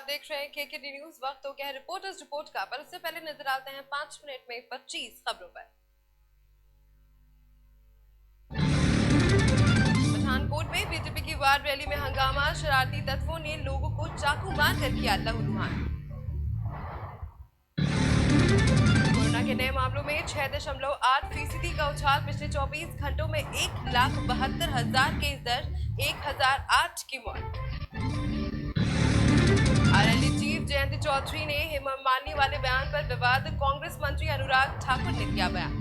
आप देख रहे हैं केकेडी न्यूज। वक्त हो गया है रिपोर्टर्स रिपोर्ट का, पर उससे पहले नजर आते हैं 5 मिनट में 25 खबरों पर। पठानकोट में बीजेपी की वार्ड रैली में हंगामा, शरारती तत्वों ने लोगों को चाकू मारकर किया लहूलुहान। कोरोना के नए मामलों में 6.8% का उछाल, पिछले 24 घंटों में 1,72,000 केस दर्ज, 1,008 की मौत। आरएलडी चीफ जयंती चौधरी ने हेमंत मालिनी वाले बयान पर विवाद, कांग्रेस मंत्री अनुराग ठाकुर ने किया बयान।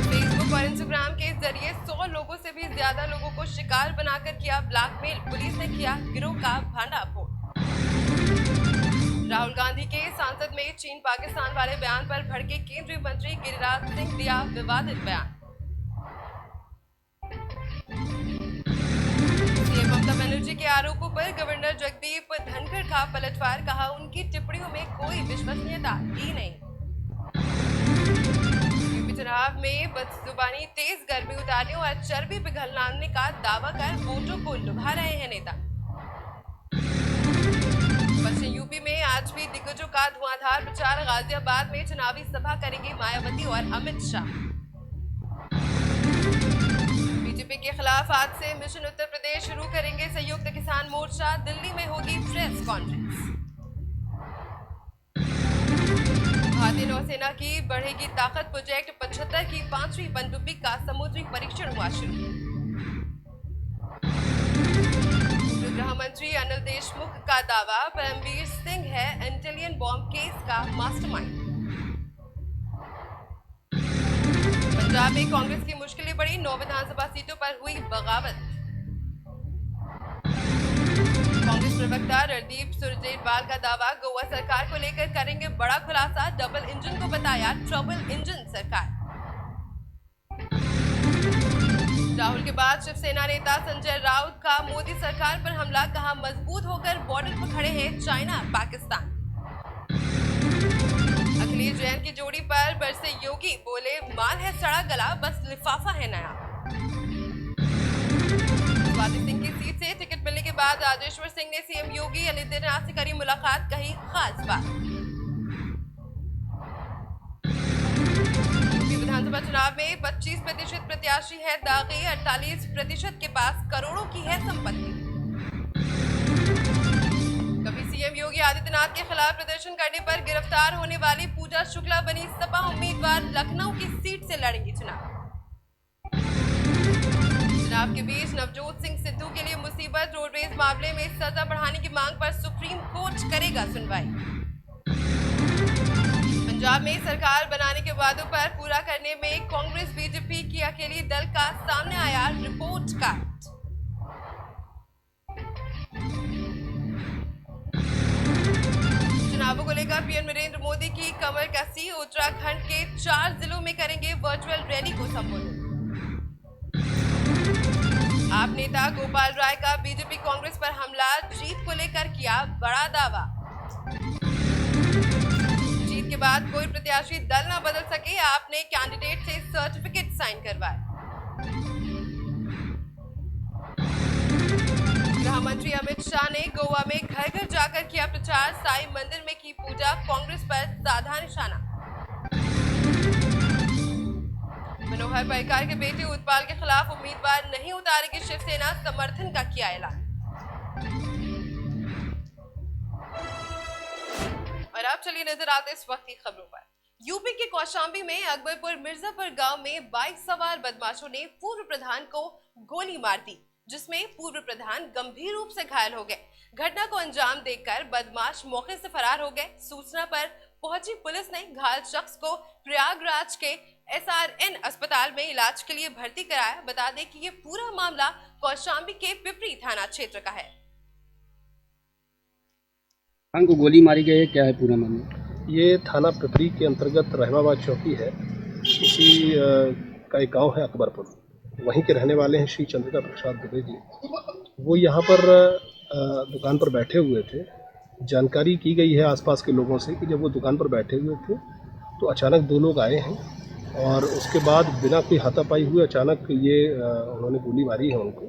फेसबुक और इंस्टाग्राम के जरिए 100 लोगों से भी ज्यादा लोगों को शिकार बनाकर किया ब्लैकमेल, पुलिस ने किया गिरोह का भंडाफोड़। राहुल गांधी के संसद में चीन पाकिस्तान वाले बयान पर भड़के केंद्रीय मंत्री गिरिराज सिंह, दिया विवादित बयान। ममता बनर्जी के आरोपों पर गवर्नर जगदीप धनखड़ का पलटवार, कहा उनकी टिप्पणियों में कोई विश्वसनीयता ही नहीं। यूपी चुनाव में बदजुबानी, तेज गर्मी उतारने और चर्बी पिघलाने का दावा कर वोटों को लुभा रहे हैं नेता। पश्चिम यूपी में आज भी दिग्गजों का धुआंधार प्रचार, गाजियाबाद में चुनावी सभा करेंगे मायावती और अमित शाह। बीजेपी के खिलाफ आज से मिशन उत्तर प्रदेश शुरू करेंगे संयुक्त किसान मोर्चा, दिल्ली में होगी प्रेस कॉन्फ्रेंस। भारतीय नौसेना की बढ़ेगी ताकत, प्रोजेक्ट 75 की 5वीं पनडुब्बी का समुद्री परीक्षण हुआ शुरू। गृह मंत्री अनिल देशमुख का दावा, परमवीर सिंह है इंटेलियन बॉम्ब केस का मास्टरमाइंड। पंजाब में कांग्रेस की मुश्किलें बढ़ी, 9 विधानसभा सीटों पर हुई बगावत। कांग्रेस प्रवक्ता रणदीप सुरजेवाला का दावा, गोवा सरकार को लेकर करेंगे बड़ा खुलासा, डबल इंजन को बताया ट्रबल इंजन सरकार। राहुल के बाद शिवसेना नेता संजय राउत का मोदी सरकार पर हमला, कहा मजबूत होकर बॉर्डर पर खड़े हैं चाइना पाकिस्तान। अखिलेश जैन की जोड़ी पर बरसे योगी, बोले माल है सड़ा गला, बस लिफाफा है नया। स्वाति सिंह की सीट से टिकट मिलने के बाद राजेश्वर सिंह ने सीएम योगी आदित्यनाथ से करी मुलाकात, कही खास बात। विधानसभा चुनाव में 25% प्रत्याशी है दागी, 48% के पास करोड़ों की है संपत्ति। कभी सीएम योगी आदित्यनाथ के खिलाफ प्रदर्शन करने पर गिरफ्तार होने वाली पूजा शुक्ला बनी सपा उम्मीदवार, लखनऊ की सीट से लड़ेंगी चुनाव। चुनाव के बीच नवजोत सिंह सिद्धू के लिए मुसीबत, रोडवेज मामले में सजा बढ़ाने की मांग पर सुप्रीम कोर्ट करेगा सुनवाई। पंजाब में सरकार बनाने के वादों पर पूरा करने में कांग्रेस बीजेपी की अकेली दल का सामने आया रिपोर्ट कार्ड। चुनावों को लेकर पीएम नरेंद्र मोदी की कमर कसी, उत्तराखंड के 4 जिलों में करेंगे वर्चुअल रैली को संबोधित। आप नेता गोपाल राय का बीजेपी कांग्रेस पर हमला, जीत को लेकर किया बड़ा दावा। जीत के बाद कोई प्रत्याशी दल न बदल सके, आपने कैंडिडेट से सर्टिफिकेट साइन करवाए। गृह मंत्री अमित शाह ने गोवा में घर घर जाकर किया प्रचार, साईं मंदिर में की पूजा, कांग्रेस पर साधा निशाना। मनोहर पर्रिकर के बेटे उत्पल के खिलाफ उम्मीदवार नहीं उतारेगी शिवसेना, समर्थन का किया ऐलान। और अब चलिए नजर आते इस वक्त की खबरों पर। यूपी के कौशाम्बी में अकबरपुर मिर्जापुर गांव में बाइक सवार बदमाशों ने पूर्व प्रधान को गोली मार दी, जिसमें पूर्व प्रधान गंभीर रूप से घायल हो गए। घटना को अंजाम देकर बदमाश मौके से फरार हो गए। सूचना पर पहुंची पुलिस ने घायल शख्स को प्रयागराज के एसआरएन अस्पताल में इलाज के लिए भर्ती कराया। बता दें कि ये पूरा मामला कौशाम्बी के पिपरी थाना क्षेत्र का है। को गोली मारी गई है, क्या है पूरा मामला? ये थाना पिपरी के अंतर्गत रहमाबाद चौकी है, इसी का एक गाँव है अकबरपुर, वहीं के रहने वाले हैं श्री चंद्रिका प्रसाद दुबे जी। वो यहाँ पर दुकान पर बैठे हुए थे। जानकारी की गई है आसपास के लोगों से कि जब वो दुकान पर बैठे हुए थे तो अचानक 2 लोग आए हैं और उसके बाद बिना कोई हाथापाई हुए अचानक ये उन्होंने गोली मारी है उनको।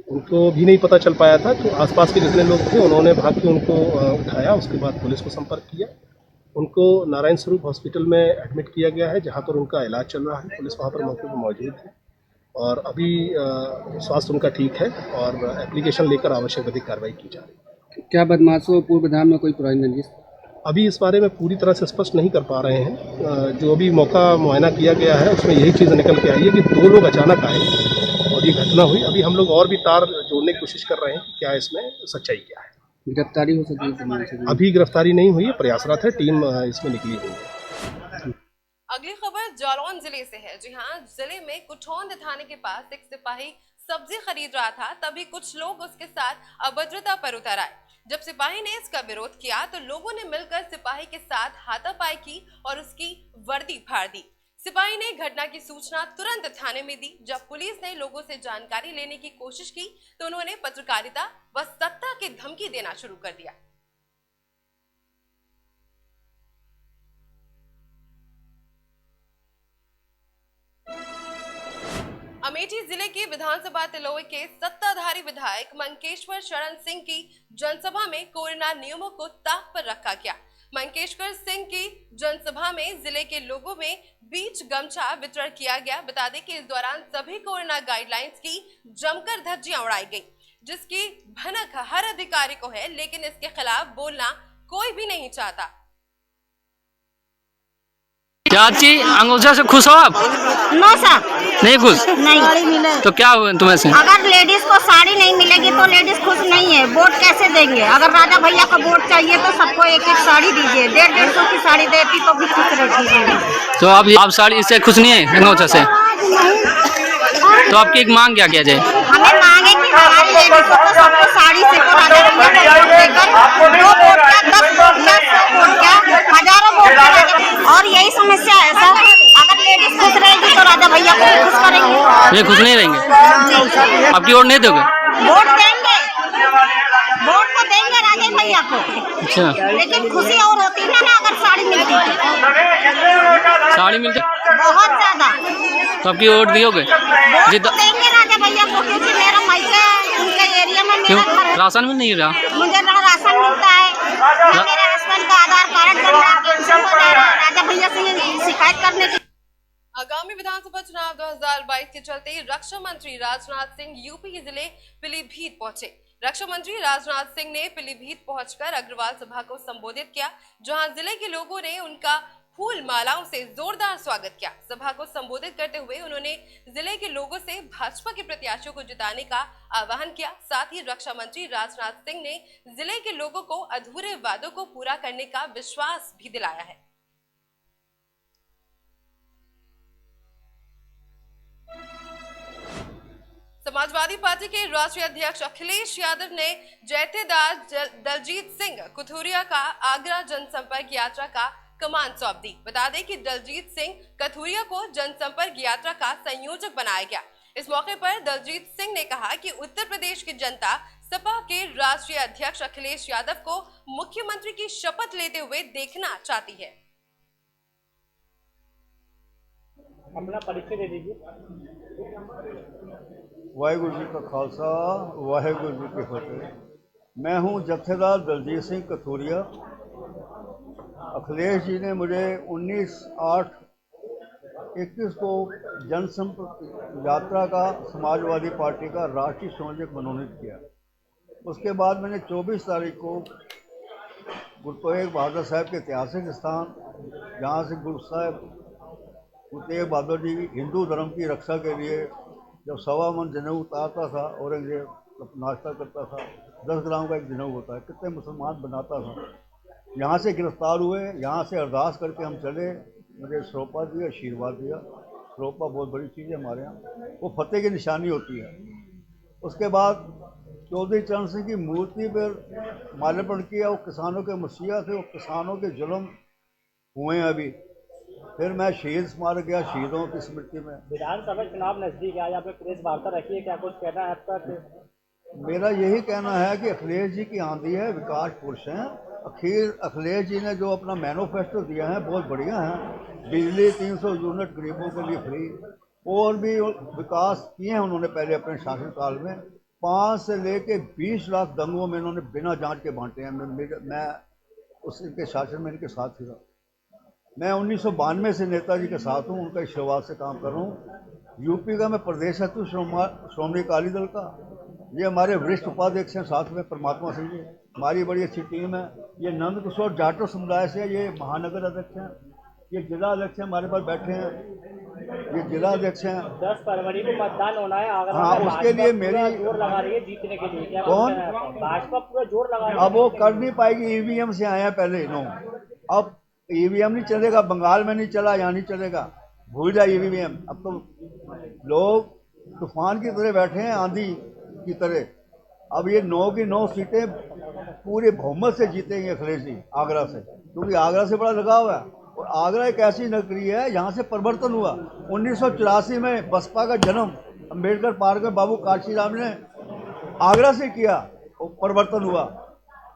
उनको भी नहीं पता चल पाया था। तो आसपास के जितने लोग थे उन्होंने भाग के उनको उठाया, उसके बाद पुलिस को संपर्क किया। उनको नारायण स्वरूप हॉस्पिटल में एडमिट किया गया है, जहां पर उनका इलाज चल रहा है। पुलिस वहां पर मौके पर मौजूद है और अभी स्वास्थ्य उनका ठीक है और एप्लीकेशन लेकर आवश्यक अधिक कार्रवाई की जा रही है। क्या बदमाशों पूर्व प्रधान में कोई पुरानी रंजिश? अभी इस बारे में पूरी तरह से स्पष्ट नहीं कर पा रहे हैं। जो अभी मौका मुआयना किया गया है उसमें यही चीज़ निकल के आई है कि 2 लोग अचानक आए और ये घटना हुई। अभी हम लोग और भी तार जोड़ने की कोशिश कर रहे हैं कि क्या इसमें सच्चाई क्या है। गिरफ्तारी हो सकती है? अभी गिरफ्तारी नहीं हुई है, प्रयासरत है, टीम इसमें निकली हुई है। अगली खबर जालौन जिले से है। जी हाँ, जिले में कुठौंद थाने के पास एक सिपाही सब्जी खरीद रहा था, तभी कुछ लोग उसके साथ अभद्रता पर उतर आए। जब सिपाही ने इसका विरोध किया तो लोगों ने मिलकर सिपाही के साथ हाथापाई की और उसकी वर्दी फाड़ दी। सिपाही ने घटना की सूचना तुरंत थाने में दी। जब पुलिस ने लोगों से जानकारी लेने की कोशिश की तो उन्होंने पत्रकारिता व सत्ता की धमकी देना शुरू कर दिया। अमेठी जिले के विधानसभा तिलोई के सत्ताधारी विधायक मंकेश्वर शरण सिंह की जनसभा में कोरोना नियमों को ताक पर रखा गया। मंकेश्वर सिंह की जनसभा में जिले के लोगों में बीच गमछा वितरण किया गया। बता दें कि इस दौरान सभी कोरोना गाइडलाइंस की जमकर धज्जियां उड़ाई गई, जिसकी भनक हर अधिकारी को है, लेकिन इसके खिलाफ बोलना कोई भी नहीं चाहता। चाची, अंगूठे से खुश हो आप? नो सर, नहीं खुश? नहीं। तो क्या हुआ तुम्हें से? अगर लेडीज को साड़ी नहीं मिलेगी तो लेडीज खुश नहीं है। वोट कैसे देंगे? अगर राजा भैया का वोट चाहिए तो सबको एक एक साड़ी दीजिए। 150-150 की साड़ी देती तो भी खुश रहती। तो आप साड़ी इससे खुश नहीं है अंगूठे से? तो आपकी एक मांग क्या किया जाए? हमें मांगे कि हमारी लेडीज को तो सबको साड़ी से को राजा भैया को वोट देकर 2 वोट क्या 10 वोट क्या 100 वोट क्या हजारों वोट क्या। और यही समस्या है सर, अगर लेडीज खुश रहेगी तो राजा भैया को खुश करेंगे। ये खुश नहीं रहेंगे? आपकी वोट नहीं दोगे? वोट देंगे, वोट तो देंगे राजा भैया को। अच्छा, लेकिन खुशी और होती ना अगर साड़ी मिलती। साड़ी मिलती बहुत ज्यादा। तो आपकी वोट दियोगे? वोट तो देंगे राजा भैया को, क्योंकि मेरा मायका उनके एरिया में क्यों? मेरा घर है। राशन भी नहीं रहा? मुझे ना राशन मिलता है, ना मेरे हस्बैंड का आधार कार्ड बन रहा है, पेंशन हो जा रहा है। राजा भैया से ये शिकायत करने की। आगामी विधानसभा चुनाव 2022 के चलते रक्षा मंत्री राजनाथ सिंह यूपी के जिले पीलीभीत पहुंचे। रक्षा मंत्री राजनाथ सिंह ने पीलीभीत पहुंचकर अग्रवाल सभा को संबोधित किया, जहां जिले के लोगों ने उनका फूल मालाओं से जोरदार स्वागत किया। सभा को संबोधित करते हुए उन्होंने जिले के लोगों से भाजपा के प्रत्याशियों को जिताने का आह्वान किया। साथ ही रक्षा मंत्री राजनाथ सिंह ने जिले के लोगों को अधूरे वादों को पूरा करने का विश्वास भी दिलाया है। समाजवादी पार्टी के राष्ट्रीय अध्यक्ष अखिलेश यादव ने जैतेदार दलजीत सिंह कथुरिया का आगरा जनसंपर्क यात्रा का कमान सौंप दी। बता दें कि दलजीत सिंह कथुरिया को जनसंपर्क यात्रा का संयोजक बनाया गया। इस मौके पर दलजीत सिंह ने कहा कि उत्तर प्रदेश की जनता सपा के राष्ट्रीय अध्यक्ष अखिलेश यादव को मुख्यमंत्री की शपथ लेते हुए देखना चाहती है। अपना परिचय दे दीजिए। वाहिगुरु जी का खालसा, वाहिगुरु जी की फतेह। मैं हूं जत्थेदार दलजीत सिंह कथुरिया। अखिलेश जी ने मुझे 19/8/21 को जनसंपर्क यात्रा का समाजवादी पार्टी का राष्ट्रीय संयोजक मनोनीत किया। उसके बाद मैंने 24 तारीख को गुरु तेग बहादुर साहब के ऐतिहासिक स्थान, जहाँ से गुरु साहब गुरु तेग बहादुर जी हिंदू धर्म की रक्षा के लिए जब 1.25 मन जनेऊ उतारता था, औरंगजेब नाश्ता करता था, 10 ग्राम का एक जनेऊ होता है, कितने मुसलमान बनाता था। यहाँ से गिरफ्तार हुए, यहाँ से अरदास करके हम चले, मुझे सरोपा दिया, आशीर्वाद दिया। सरोपा बहुत बड़ी चीज़ है हमारे यहाँ, वो फतेह की निशानी होती है। उसके बाद चौधरी चरण सिंह की मूर्ति पर माल्यार्पण किया। वो किसानों के मसीहा थे, वो किसानों के जुल्म हुए हैं अभी। फिर मैं शहीद स्मारक गया, शहीदों की स्मृति में। विधानसभा चुनाव नजदीक है, आपने प्रेस वार्ता रखी है, क्या कुछ कहना है आपका? मेरा यही कहना है कि अखिलेश जी की आंधी है, विकास पुरुष हैं। अखिलेश जी ने जो अपना मैनिफेस्टो दिया है बहुत बढ़िया है। बिजली 300 यूनिट गरीबों के लिए फ्री, और भी विकास किए हैं उन्होंने पहले अपने शासनकाल में। 5 से लेके 20 लाख दंगों में इन्होंने बिना जांच के बांटे हैं। मैं उस इनके शासन में इनके साथ ही रहा। मैं 1992 से नेताजी के साथ हूँ, उनका शुरुआत से काम कर रहा हूँ। यूपी का मैं प्रदेश सचिव श्रोमणी अकाली दल का। ये हमारे वरिष्ठ उपाध्यक्ष हैं, साथ में परमात्मा सिंह जी, हमारी बड़ी अच्छी टीम है। ये नंद किशोर जाटो समुदाय से ये महानगर अध्यक्ष हैं। ये जिला अध्यक्ष हैं, हमारे पास बैठे हैं, ये जिला अध्यक्ष हैं। 10 फरवरी को मतदान होना है आगरा हाँ, में। उसके लिए मेरी जोर लगा रही है जीतने के लिए। क्या कौन? भाजपा पूरा जोर लगा रही है। अब वो कर नहीं पाएगी, ईवीएम से आए हैं पहले नो। अब ईवीएम नहीं चलेगा, बंगाल में नहीं चला, यहाँ नहीं चलेगा, भूल जाए ईवीएम। अब तो लोग तूफान की तरह बैठे हैं, आंधी की तरह। अब ये 9 की 9 सीटें पूरे बहुमत से जीतेंगे अखिलेश जी आगरा से, क्योंकि आगरा से बड़ा लगाव है। और आगरा एक ऐसी नगरी है यहाँ से परिवर्तन हुआ। 1984 में बसपा का जन्म अम्बेडकर पार्क में बाबू काशीराम ने आगरा से किया, और परिवर्तन हुआ,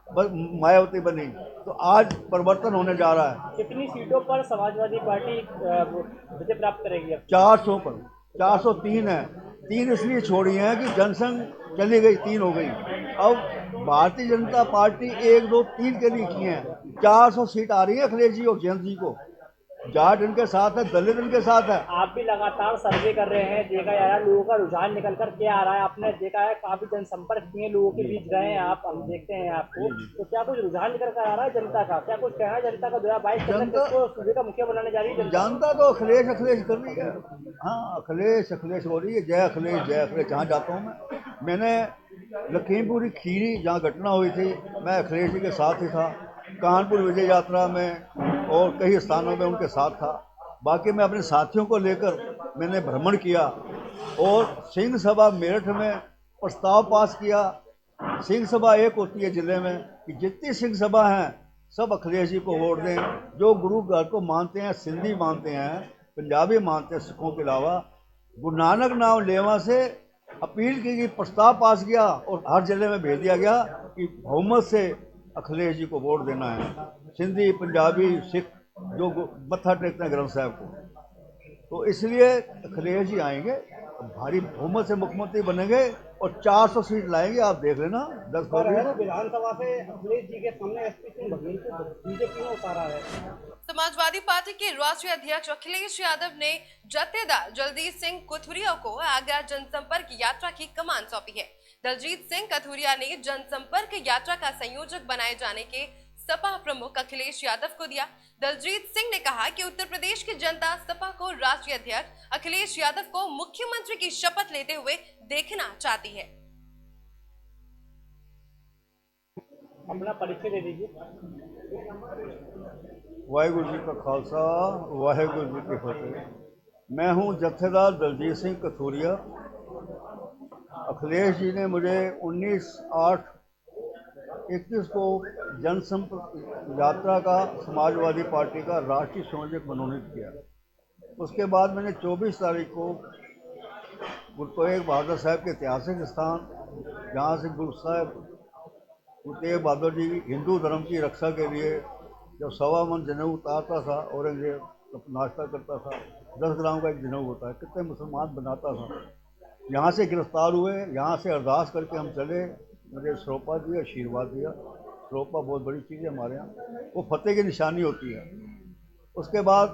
बस मायावती बनी। तो आज परिवर्तन होने जा रहा है। कितनी सीटों पर समाजवादी पार्टी विजय प्राप्त करेगी? 400 पर 403 है। 3 इसलिए छोड़ी हैं कि जनसंघ चली गई, 3 हो गई। अब भारतीय जनता पार्टी 1, 2, 3 के लिए की हैं। 400 सीट आ रही है अखिलेश जी और जयंत जी को। जाट इनके साथ है, दलित इनके साथ है। आप भी लगातार सर्वे कर रहे हैं, देखा जा रहा है लोगों का रुझान निकल कर क्या आ रहा है। आपने देखा है काफी जनसंपर्क किए, लोगों के बीच गए हैं आप, हम देखते हैं आपको। तो क्या कुछ रुझान निकल कर आ रहा है जनता का? क्या कुछ कहना है जनता का? 2022 के अंदर किसको सूबे का मुखिया बनाने जा रही है जनता? तो अखिलेश अखिलेश कर रही है। हाँ, अखिलेश अखिलेश हो रही है। जय अखिलेश जय अखिलेश। जहाँ जाता हूँ मैंने लखीमपुर खीरी जहाँ घटना हुई थी, मैं अखिलेश जी के साथ ही था। कानपुर विजय यात्रा में और कई स्थानों में उनके साथ था। बाकी मैं अपने साथियों को लेकर मैंने भ्रमण किया और सिंह सभा मेरठ में प्रस्ताव पास किया। सिंह सभा एक होती है जिले में कि जितनी सिंह सभा हैं सब अखिलेश जी को वोट दें। जो गुरु घर को मानते हैं, सिंधी मानते हैं, पंजाबी मानते हैं, सिखों के अलावा, गुरु नानक नाम लेवा से अपील की गई, प्रस्ताव पास किया और हर जिले में भेज दिया गया कि बहुमत से अखिलेश जी को वोट देना है। सिंधी, पंजाबी, सिख जो मत्था टेकते हैं ग्रंथ साहब को। तो इसलिए अखिलेश जी आएंगे, भारी बहुमत से मुख्यमंत्री बनेंगे और 400 सीट लाएंगे। आप देख लेना 10 फरवरी विधानसभा से अखिलेश जी के सामने एसपी सिंह बघेल को बीजेपी ने उतारा है। समाजवादी पार्टी के राष्ट्रीय अध्यक्ष अखिलेश यादव ने जत्थेदार जगदीश सिंह कथुरिया को आगरा जनसंपर्क यात्रा की कमान सौंपी है। दलजीत सिंह कथुरिया ने जनसंपर्क यात्रा का संयोजक बनाए जाने के सपा प्रमुख अखिलेश यादव को दिया। दलजीत सिंह ने कहा कि उत्तर प्रदेश की जनता सपा को राष्ट्रीय अध्यक्ष अखिलेश यादव को मुख्यमंत्री की शपथ लेते हुए देखना चाहती है। अपना परिचय दे दीजिए। वाहिगुरु जी का खालसा, वाहिगुरु जी की फतेह। मैं हूं जत्थेदार दलजीत सिंह कथुरिया। अखिलेश जी ने मुझे 19/8/21 को जनसंपर्क यात्रा का समाजवादी पार्टी का राष्ट्रीय संयोजक मनोनीत किया। उसके बाद मैंने 24 तारीख को गुरु तेग बहादुर साहब के ऐतिहासिक स्थान, जहाँ से गुरु साहब गुरु तेग बहादुर जी हिंदू धर्म की रक्षा के लिए जब 1.25 मन जनेऊ उतारता था, औरंगजेब नाश्ता करता था, 10 ग्राम का एक जनेऊ होता है, कितने मुसलमान बनाता था। यहाँ से गिरफ्तार हुए, यहाँ से अरदास करके हम चले। मुझे सरोपा दिया, आशीर्वाद दिया। सरोपा बहुत बड़ी चीज़ है हमारे यहाँ, वो फतेह की निशानी होती है। उसके बाद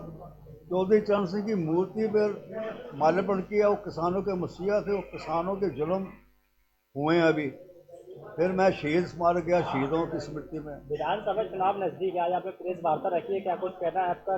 चौधरी चरण सिंह की मूर्ति पर माल्यार्पण किया। वो किसानों के मसीहा थे, वो किसानों के जुल्म हुए हैं अभी। फिर मैं शहीद स्मारक गया, शहीदों की स्मृति में। विधानसभा चुनाव नजदीक है, आज आपने प्रेस वार्ता रखी है, क्या कुछ कहना है आपका?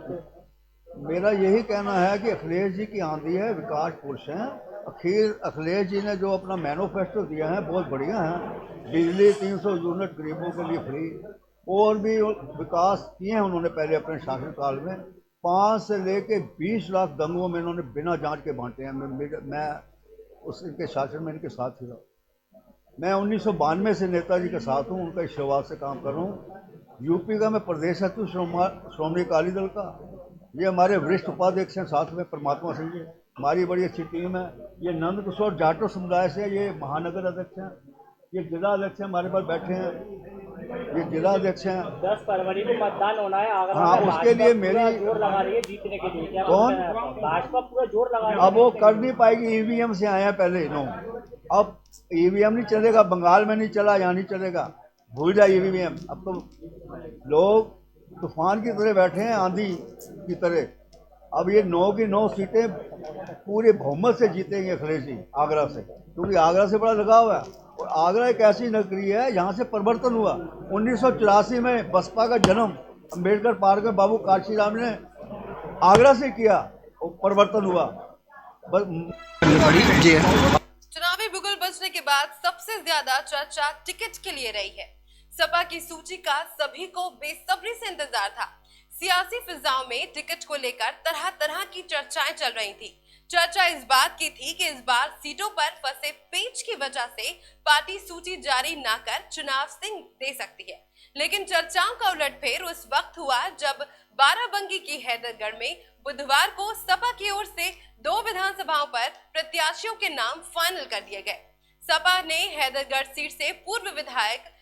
मेरा यही कहना है कि अखिलेश जी की आंधी है, विकास पुरुष हैं। अखिलेश जी ने जो अपना मैनिफेस्टो दिया है बहुत बढ़िया है। बिजली 300 यूनिट गरीबों के लिए फ्री, और भी विकास किए हैं उन्होंने पहले अपने शासनकाल में। 5 से लेके 20 लाख दंगों में इन्होंने बिना जांच के बांटे हैं। मैं उस इनके शासन में इनके साथ ही रहा। मैं 1992 से नेताजी के साथ हूँ, उनका शुरुआत से काम कर रहा हूँ। यूपी का मैं प्रदेश सचिव श्रोमणी अकाली दल का। ये हमारे वरिष्ठ उपाध्यक्ष हैं, साथ में परमात्मा सिंह जी, हमारी बड़ी अच्छी टीम है। ये नंद किशोर जाटो समुदाय से ये महानगर अध्यक्ष हैं। ये जिला अध्यक्ष हैं, हमारे पास बैठे हैं। ये जिला अध्यक्ष हैं। 10 फरवरी को मतदान होना है आगरा हाँ, में, उसके लिए भाजपा पूरा मेरी जोर लगा रही है जीतने के लिए। क्या कौन? भाजपा पूरा जोर लगा रही है? अब वो कर नहीं पाएगी, ईवीएम से आया पहले नो, अब ईवीएम नहीं चलेगा, बंगाल में नहीं चला, यहाँ नहीं चलेगा, भूल जाए ईवीएम। अब तो लोग तूफान की तरह बैठे हैं, आंधी की तरह। अब ये 9 की 9 सीटें पूरे बहुमत से जीतेंगे अखिलेश जी आगरा से, क्योंकि आगरा से बड़ा लगाव है। और आगरा एक ऐसी नगरी है यहाँ से परिवर्तन हुआ। 1984 में बसपा का जन्म अम्बेडकर पार्क में बाबू काशीराम ने आगरा से किया और परिवर्तन हुआ। चुनावी बिगुल बजने के बाद सबसे ज्यादा चर्चा टिकट के लिए रही है। सपा की सूची का सभी को बेसब्री से इंतजार था। सियासी फिजाओं में टिकट को लेकर तरह तरह की चर्चाएं चल रही थी। चर्चा इस बात की थी कि इस बार सीटों पर फंसे पेच की वजह से पार्टी सूची जारी न कर चुनाव सिंह दे सकती है। लेकिन चर्चाओं का उलटफेर उस वक्त हुआ जब बाराबंकी की हैदरगढ़ में बुधवार को सपा की ओर से 2 विधानसभाओं पर प्रत्याशियों के नाम फाइनल कर दिए गए। सपा ने हैदरगढ़ सीट से पूर्व विधायक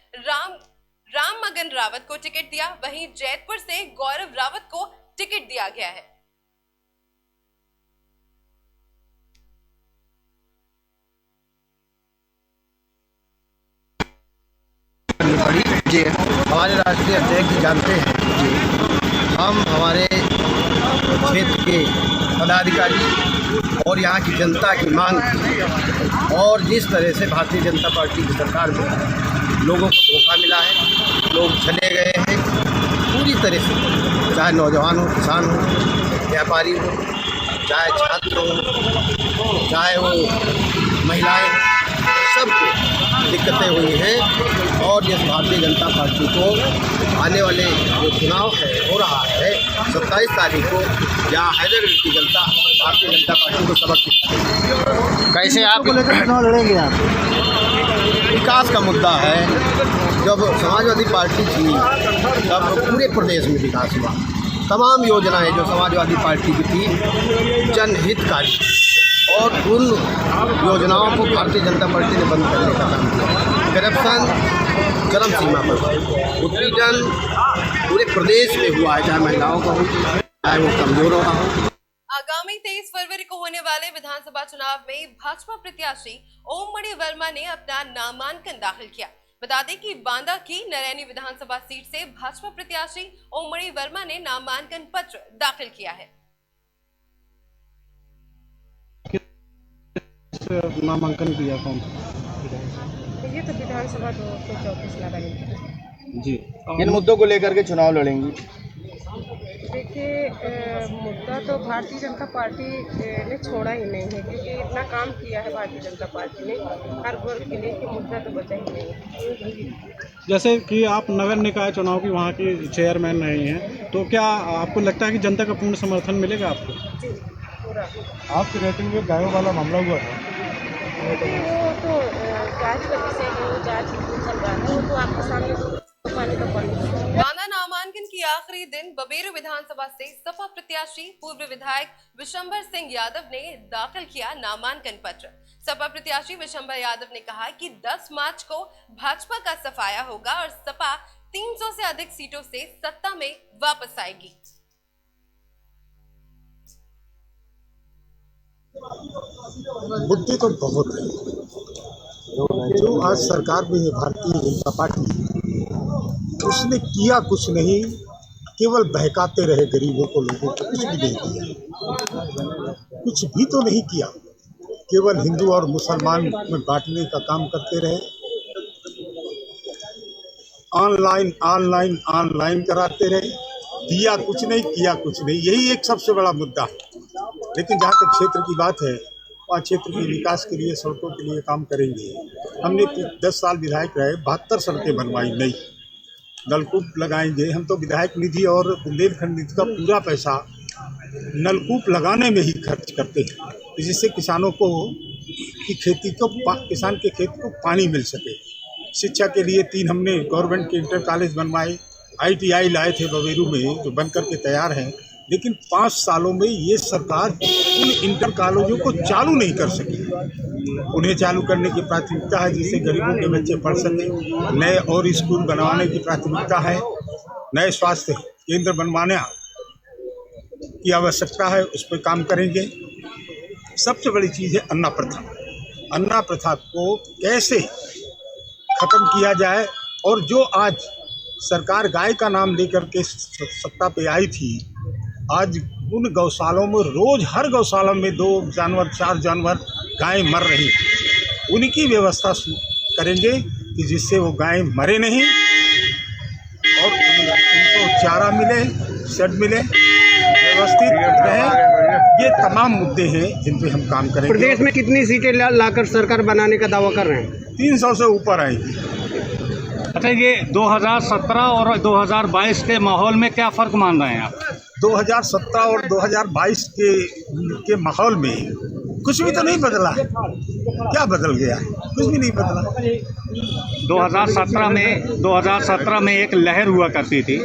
राम मगन रावत को टिकट दिया, वहीं जैतपुर से गौरव रावत को टिकट दिया गया है। हमारे राष्ट्रीय अध्यक्ष जानते हैं हम हमारे क्षेत्र के पदाधिकारी और यहाँ की जनता की मांग थी, और जिस तरह से भारतीय जनता पार्टी की सरकार में लोगों को धोखा मिला है, लोग चले गए हैं पूरी तरह से, चाहे नौजवान हो, किसान हो, व्यापारी हो, चाहे छात्र हो, चाहे वो महिलाएं, सबको दिक्कतें हुई हैं। और इस भारतीय जनता पार्टी को आने वाले जो चुनाव हो रहा है 27 तारीख को, जहाँ हैदरगढ़ की जनता भारतीय जनता पार्टी को सबक सिखाएगी। कैसे आप लेकर चुनाव लड़ेंगे? आप विकास का मुद्दा है। जब समाजवादी पार्टी थी तब पूरे प्रदेश में विकास हुआ। तमाम योजनाएं जो समाजवादी पार्टी की थी जनहितकारी, और उन योजनाओं को भारतीय जनता पार्टी ने बंद करने का काम किया। करप्शन चरम सीमा पर, उत्पीड़न पूरे प्रदेश में हुआ है, चाहे महिलाओं का हो, चाहे वो कमजोर हो रहा हो। आगामी 23 फरवरी को होने वाले विधानसभा चुनाव में भाजपा प्रत्याशी ओम मणि वर्मा ने अपना नामांकन दाखिल किया। बता दें कि बांदा की नरैनी विधानसभा सीट से भाजपा प्रत्याशी ओम मणि वर्मा ने नामांकन पत्र दाखिल किया है। नामांकन किया कौन? ये तो विधानसभा 234 लगाएंगे जी। इन मुद्दों को लेकर के चुनाव लड़ेंगी? देखिए, मुद्दा तो भारतीय जनता पार्टी ने छोड़ा ही नहीं है, क्योंकि इतना काम किया है भारतीय जनता पार्टी ने हर वर्ग के लिए कि मुद्दा तो बचा ही नहीं है। जैसे कि आप नगर निकाय चुनाव की वहाँ की चेयरमैन रहे हैं, तो क्या आपको लगता है कि जनता का पूर्ण समर्थन मिलेगा आपको? जी, पूरा। आपकी रेटिंग में गायों वाला मामला हुआ था, वो तो जांच का विषय है, वो जांच चल रहा है, वो तो आपके सामने पानी का पानी। बांदा नामांकन की आखिरी दिन बबेरू विधानसभा से सपा प्रत्याशी पूर्व विधायक विशंबर सिंह यादव ने दाखिल किया नामांकन पत्र। सपा प्रत्याशी विशंबर यादव ने कहा कि 10 मार्च को भाजपा का सफाया होगा और सपा 300 से अधिक सीटों से सत्ता में वापस आएगी। मुद्दे तो बहुत है। जो आज सरकार में है भारतीय जनता पार्टी, उसने किया कुछ नहीं, केवल बहकाते रहे गरीबों को, लोगों को कुछ भी नहीं किया, कुछ भी तो नहीं किया, केवल हिंदू और मुसलमान में बांटने का काम करते रहे। ऑनलाइन ऑनलाइन ऑनलाइन कराते रहे, दिया कुछ नहीं, किया कुछ नहीं, यही एक सबसे बड़ा मुद्दा है। लेकिन जहाँ तक क्षेत्र की बात है, वहाँ क्षेत्र के विकास के लिए, सड़कों के लिए काम करेंगे। हमने 10 साल विधायक रहे, 72 सड़कें बनवाई नहीं, नलकूप लगाएंगे। हम तो विधायक निधि और बुंदेलखंड निधि का पूरा पैसा नलकूप लगाने में ही खर्च करते हैं, जिससे किसानों को की खेती को, किसान के खेत को पानी मिल सके। शिक्षा के लिए 3 हमने गवर्नमेंट के इंटर कॉलेज बनवाए, ITI लाए थे बबेरू में, जो बन करके तैयार हैं। लेकिन 5 सालों में ये सरकार उन इंटर कॉलेजों को चालू नहीं कर सकी। उन्हें चालू करने की प्राथमिकता है जिससे गरीबों के बच्चे पढ़ सकें। नए और स्कूल बनवाने की प्राथमिकता है। नए स्वास्थ्य केंद्र बनवाने की आवश्यकता है, उस पर काम करेंगे। सबसे बड़ी चीज़ है अन्ना प्रथा। अन्ना प्रथा को कैसे खत्म किया जाए, और जो आज सरकार गाय का नाम लेकर के सत्ता पे आई थी, आज उन गौशालों में रोज हर गौशाला में 2 जानवर 4 जानवर गाय मर रही, उनकी व्यवस्था करेंगे कि जिससे वो गाय मरे नहीं और उनको चारा मिले, शेड मिले, व्यवस्थित रहे। ये तमाम मुद्दे हैं जिन पे हम काम करेंगे। प्रदेश में कितनी सीटें लाकर सरकार बनाने का दावा कर रहे हैं? 300 से ऊपर आएंगी। अच्छा, ये 2017 और 2022 के माहौल में क्या फ़र्क मान रहे हैं आप? 2017 और 2022 के माहौल में कुछ भी तो नहीं बदला। क्या बदल गया? कुछ भी नहीं बदला। 2017 में एक लहर हुआ करती थी,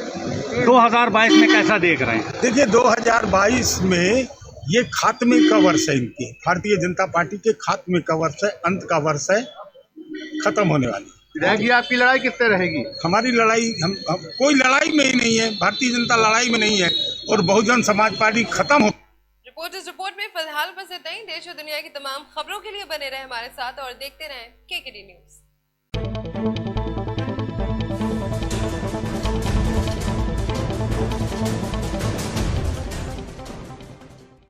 2022 में कैसा देख रहे हैं? देखिए, 2022 में ये खात्मे का वर्ष है। इनके भारतीय जनता पार्टी के खात्मे का वर्ष है, अंत का वर्ष है, खत्म होने वाली रहेगी। आपकी लड़ाई कितने रहेगी? हमारी लड़ाई हम कोई लड़ाई में ही नहीं है। भारतीय जनता लड़ाई में नहीं है और बहुजन समाज पार्टी खत्म हो। रिपोर्टर्स रिपोर्ट में फिलहाल बस इतना ही। देश और दुनिया की तमाम खबरों के लिए बने रहे हमारे साथ और देखते रहें KKD न्यूज़।